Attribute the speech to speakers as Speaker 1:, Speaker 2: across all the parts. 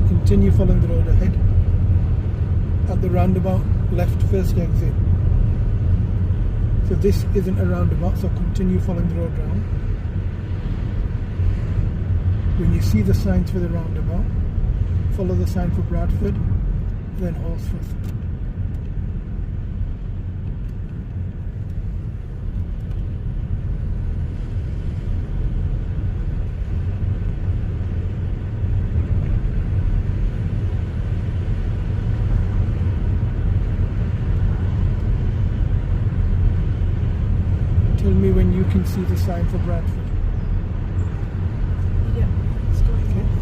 Speaker 1: Now continue following the road ahead. At the roundabout, left first exit. So this isn't a roundabout, so continue following the road round. When you see the signs for the roundabout, follow the sign for Bradford, then Horsforth. Tell me when you can see the sign for Bradford.
Speaker 2: Yeah, it's going left.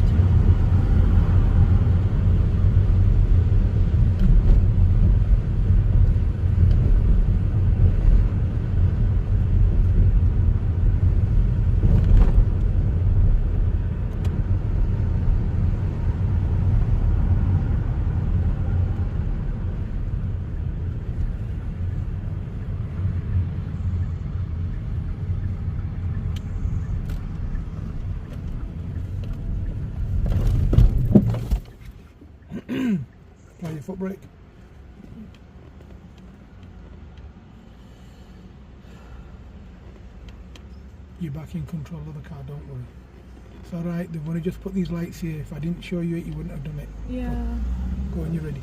Speaker 1: Apply your foot brake. You're back in control of the car, don't worry. It's alright, they want to just put these lights here. If I didn't show you it, you wouldn't have done it.
Speaker 2: Yeah.
Speaker 1: Go when you're ready.